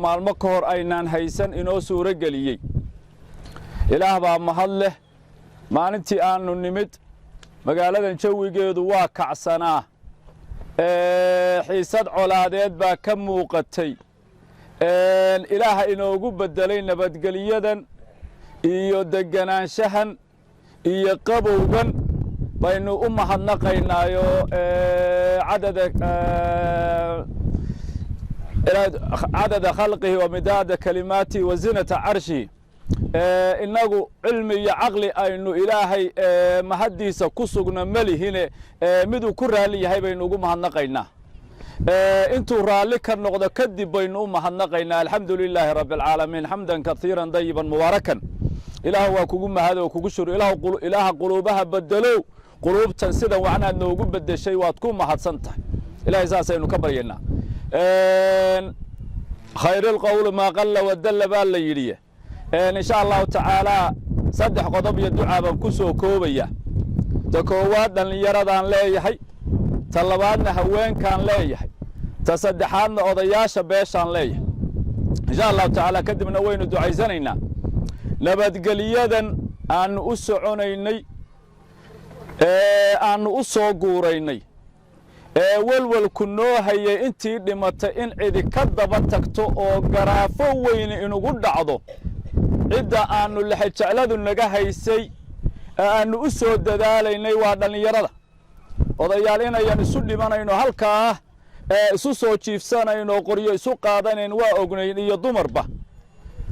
maalmo ka hor aynaan haysan inoo suuro geliyey ilaah baa mahad leh maalintii aanu nimid magaaladan jawigeedu waa kacsanaa xiisad colaadeed baa ka muuqatay ilaaha inoogu bedelay nabadgeliyadan iyo deganaanshahan iyo qabowgan baynu u mahadnaqaynaayo عدد خلقه ومداد كلماته وزنة عرشه إنه علمي عقلي أنه إلهي مهديس كسوغنا مليهن مدو كرالي هاي بينو مهنقينا انتو رالي كالنقضة كدب بينو مهنقينا الحمد لله رب العالمين حمدا كثيرا طيبا مباركا إله وكوكم هذا وكوكشر إله قلوبها بدلو قلوب تنسيدا وعنا أنه بدل الشيء واتكون مهدسنته إلهي زاسا إنو كبرينا خير القول ما قل ودل بالليلية إن شاء الله تعالى صدح قضب الدعاء بكسو كوبية تكواد يردان ليحي طلباتنا هوين كان ليحي تصدحان أضياش بيشان ليحي إن شاء الله تعالى كدمنا وين الدعاء زنينا نبت قليدا أن أسعونيني أن أسوقوريني walwal ku noo hayay intii dhimatay in cidi ka daba tagto oo garaafo weyn inugu dhacdo cidda aanu lixajacladu naga haysay aanu u soo dadaalaynay waa dhalinyarada odayaal inayaan isu dhimanayno halkaa isu soo jiifsanayno qoryo isu qaadanayn waa ognayn iyo dumarba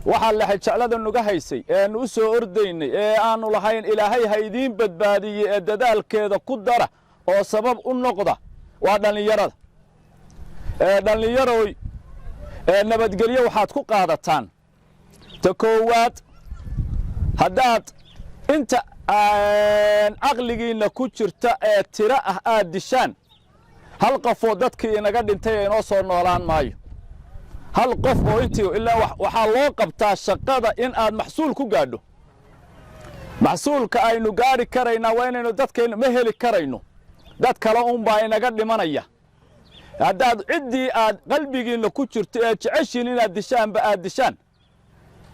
waxa lixajacladu naga haysay aanu u soo ordaynay aanu lahayn ilaahay ha idiin badbaadiyay ee dadaalkeeda ku dara oo sabab u noqda waa dhalinyarada dhalinyaroy nabadgelyo waxaad ku qaadataan ta koowaad haddaad inta caqligiinna ku jirta ee tiro ah aad dishaan hal qofoo dadkii inaga dhintay inoo soo noolaan maayo hal qof oo intii ilaa waxaa loo qabtaa shaqada in aad maxsuul ku gaadho maxsuulka aynu gaari karaynaa waa inaynu dadkeenna ma heli karayno dad kale baa inaga dhimanaya haddaad ciddii aad qalbigiinna ku jirto ee jeceshiin inaad dishaanba aad dishaan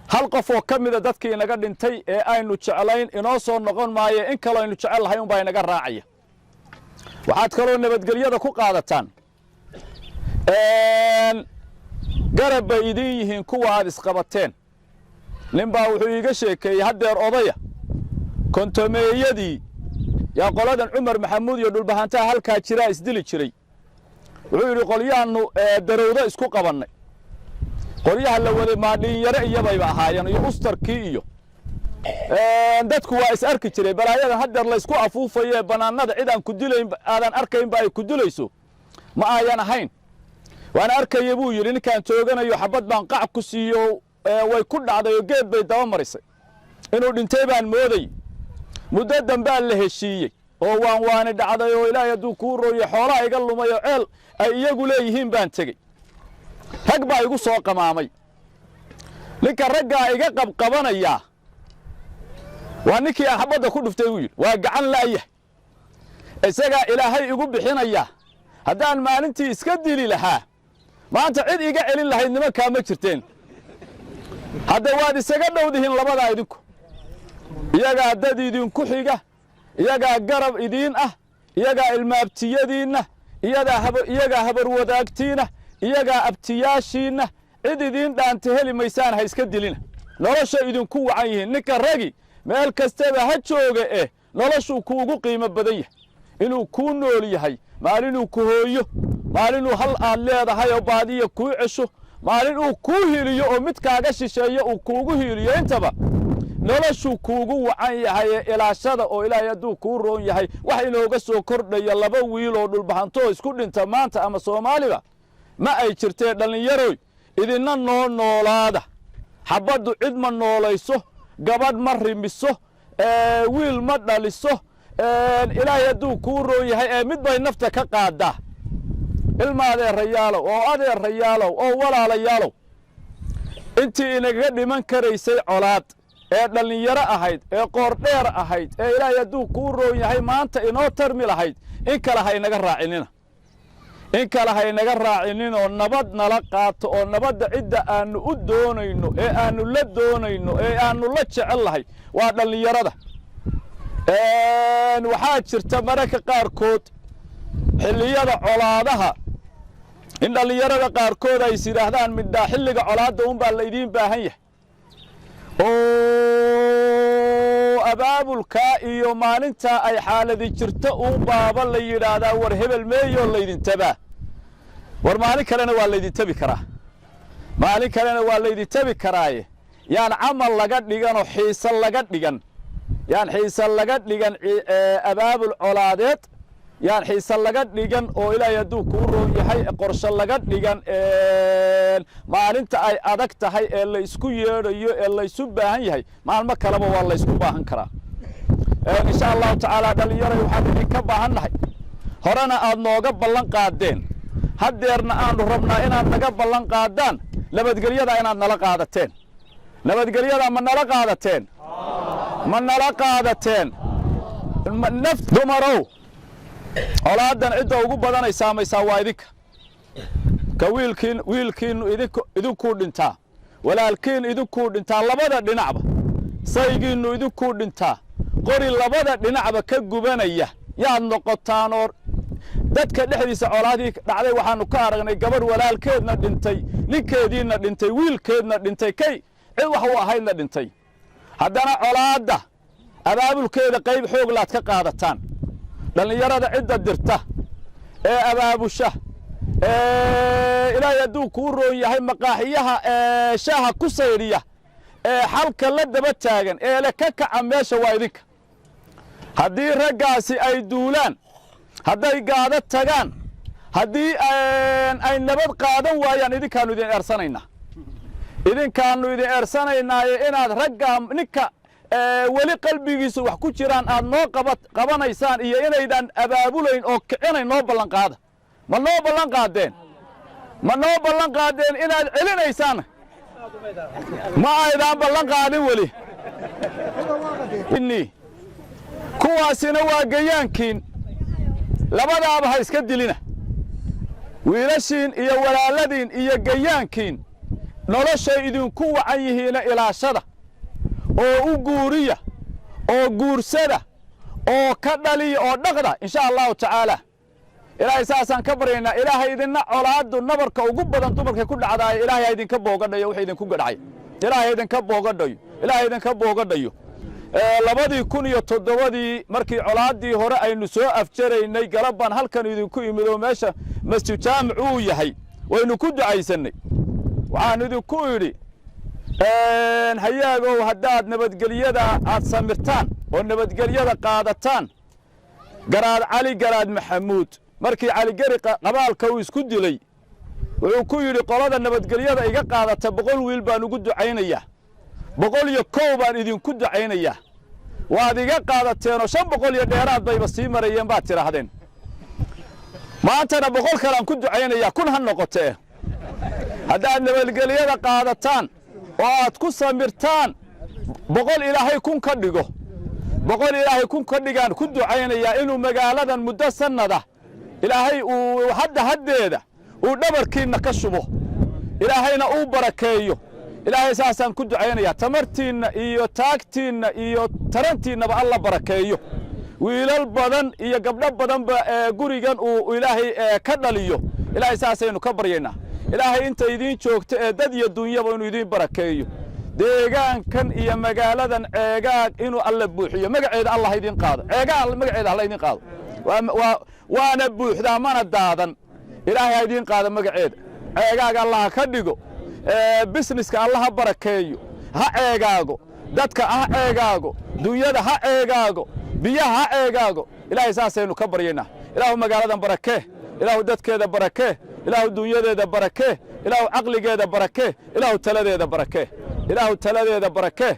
hal qof oo ka mida dadkii inaga dhintay ee aynu jeclayn inoo soo noqon maayo in kaloo aynu jecel lahay baa inaga raacaya waxaad kaloo nabadgelyada ku qaadataan garab bay idin yihiin kuwa aad isqabateen ninbaa wuxuu iiga sheekeeyey haddeer odaya kontomeeyadii yaa qoladan cumar maxamuud iyo dhulbahantaha halkaa jiraa isdili jiray wuxuu yidhi qolyahannu darowdo isku qabannay qolyaha la waday maadhiinyare iyabayba ahaayeen iyo ustarkii iyo dadku waa is arki jiray balaayadan haddeer laysku afuufayee bannaanada cid aan ku dilayn aadan arkaynba ay ku dilayso ma ayan ahayn waan arkaya buu yidhi ninkaan tooganayo xabad baan qac ku siiyo way ku dhacday oo geed bay daba marisay inuu dhintay baan mooday muddo dambaa la heshiiyey oo waani dhacday oo ilaahay hadduu kuu rooyo xoolaha iga lumay oo ceel ay iyagu leeyihiin baan tegey rag baa igu soo qamaamay ninka raggaa iga qabqabanayaa waa ninkii aan xabadda ku dhuftay buu yidhi waa gacan la'yah isagaa ilaahay igu bixinayaa haddaan maalintii iska dili lahaa maanta cid iga celin lahayd nimankaa ma jirteen hadda waad isaga dhowdihiin labadaa idinku iyagaa dad idinku xiga iyagaa garab idiin ah iyagaa ilmaabtiyadiinna iyagaa habarwadaagtiinna iyagaa abtiyaashiinna cid idiin dhaanta heli maysaan ha iska dilina nolosha idinku wacan yihiin ninka ragi meel kastaba ha jooga noloshuu kuugu qiimo badan yahay inuu kuu nool yahay maalinuu ku hooyo maalinuu hal aad leedahay oo baadiya kuu cesho maalin uu kuu hiliyo oo mid kaaga shisheeyo uu kuugu hiliyo intaba noloshuu kuugu wacan yahay ee ilaashada oo ilaahay hadduu kuu roon yahay wax inooga soo kordhaya laba wiil oo dhulbahantoo isku dhinta maanta ama soomaaliba ma ay jirtee dhallinyaroy idinna noo noolaada xabaddu cid ma noolayso gabadh ma rimiso wiil ma dhaliso ilaahay hadduu kuu roon yahay ee mid bay nafta ka qaaddaa ilma adeerayaalow oo adeerayaalow oo walaalayaalow intii inaga dhiman karaysay colaad ee dhalinyaro ahayd ee qoordheer ahayd ee ilaahay hadduu kuu roon yahay maanta inoo tarmi lahayd in kale ha inaga raacinina in kale haynaga raacininoo nabad nala qaato oo nabadda cidda aannu u doonayno ee aannu la doonayno ee aannu la jecel lahay waa dhallinyarada. waxaa jirta mararka qaarkood xilliyada colaadaha in dhallinyarada qaarkood ay is yidhaahdaan midhaa xilliga colaadda unbaa laydiin baahan yahay oo abaabulkaa iyo maalintaa ay xaaladi jirto uun baaba la yidhaahdaa war hebel meeyoo laydintabaa. war maalin kalena waa laydin tabi karaa, maalin kalena waa laydin tabi karaaye yaan camal laga dhiganoo xiise laga dhigan, yaan xiise laga dhigan abaabul colaadeed, yaan xiise laga dhigan oo ilaahay hadduu kuu roon yahay qorshe laga dhigan maalinta ay adag tahay ee la isku yeedhayo ee laysu baahan yahay maalmo kaleba waa laysku baahan karaa. insha allahu tacaala dhallinyaray waxaan idinka baahannahay horena aad nooga ballan qaadeen, haddeerna aannu rabnaa inaad naga ballan qaadaan nabadgelyada inaad nala qaadateen. nabadgelyada ma nala qaadateen? ma nala qaadateen? dumarow colaadan cidda ugu badanay saamaysaa waa idinka. ka wiilkiinnu idinkuu dhintaa, walaalkiin idinkuu dhintaa, labada dhinacba saygiinnu idinkuu dhintaa, qori labada dhinacba ka gubanaya yaad noqotaan. oo dadka dhexdiisa colaadii dhacday waxaannu ka aragnay gabadh walaalkeedna dhintay, ninkeediinna dhintay, wiilkeedna dhintay, cid wax u ahaydna dhintay. haddana colaadda abaabulkeeda qayb xoog laad ka qaadataan. dhallinyarada cidda dirta ee abaabusha ilaahay hadduu kuu roon yahay maqaaxiyaha shaaha ku saydhiya ee xalka la daba taagan ee le ka kaca meesha waa idinka. haddii raggaasi ay duulaan, hadday gaado tagaan, haddii ay nabad qaadan waayaan idinkaannu idin eersanaynaa. idinkaannu idin eersanaynaaye inaad raggaa ninka weli qalbigiisu wax ku jiraan aad noo qabanaysaan iyo inaydaan abaabulayn oo kicinayn noo ballan qaada. ma noo ballan qaadeen? ma noo ballan qaadeen inaad celinaysaan? ma aydaan ballan qaadin weli. kuwaasina waa gayaankiin, labadaaba ha iska dilina. wiilashiin iyo walaaladiin iyo gayaankiin noloshay idinku wacan yihiina ilaashada oo u guuriya oo guursada oo ka dhaliya oo dhaqda insha allahu tacaala. ilaahay saasaan ka baryaynaa. ilaahay idinna colaaddu nabarka ugu badan dumarka ku dhacdaayo ilaahay ha idinka boogadhayo wax idinku gadhacay. ilaahay idinka boogadhayo, ilaahay idinka boogadhayo. 2007 markii colaaddii hore aynu soo afjaraynay galabbaan halkan idinku imid oo meesha masjid jaamic uu yahay waynu ku ducaysannay. waxaan idinku idhi hayaagow haddaad nabadgelyada aad samirtaan oo nabadgelyada qaadataan. garaad cali garaad maxamuud markii caligeri qabaalka uu isku dilay wuxuu ku yidhi qolada nabadgelyada iga qaadata 100 wiil baan ugu ducaynayaa, 101 baan idinku ducaynayaa. waad iga qaadateenoo 500 iyo dheeraad bayba sii marayeen baad tidhaahdeen. maantana 100 kalaan ku ducaynayaa, 1000 ha noqotee. haddaad nabadgelyada qaadataan oo aad ku samirtaan 100 ilaahay 1000 ka dhigo, 100 ilaahay 1000 ka dhigaan ku ducaynayaa inuu magaaladan muddo sannada ilaahay uu haddeeda uu dhabarkiinna ka shubo, ilaahayna uu barakeeyo. ilaahay saasaan ku ducaynayaa. tamartiinna iyo taagtiinna iyo tarantiinnaba alla barakeeyo. wiilal badan iyo gabdho badanba gurigan uu ilaahay ka dhaliyo. ilaahay saasaynu ka baryaynaa. ilaahay inta idiin joogto ee dad iyo dunyaba inuu idiin barakeeyo. deegaankan iyo magaaladan ceegaag inuu alla buuxiyo. magaceeda allah idiin qaado. ceegaag magaceeda allah idiin qaado. waana buuxdaa mana daadan. ilaahay ha idiin qaado magaceeda. ceegaag allah ka dhigo. businesska allah ha barakeeyo. ha ceegaago. dadka ha ceegaago. dunyada ha ceegaago. biyaha ha ceegaago. ilaahay saasaynu ka baryaynaa. ilaahu magaaladan barakee. ilaahu dadkeeda barakee. ilaahu dunyadeeda barakee. ilaahu caqligeeda barakee. ilaahu taladeeda barakee. ilaahu taladeeda barakee.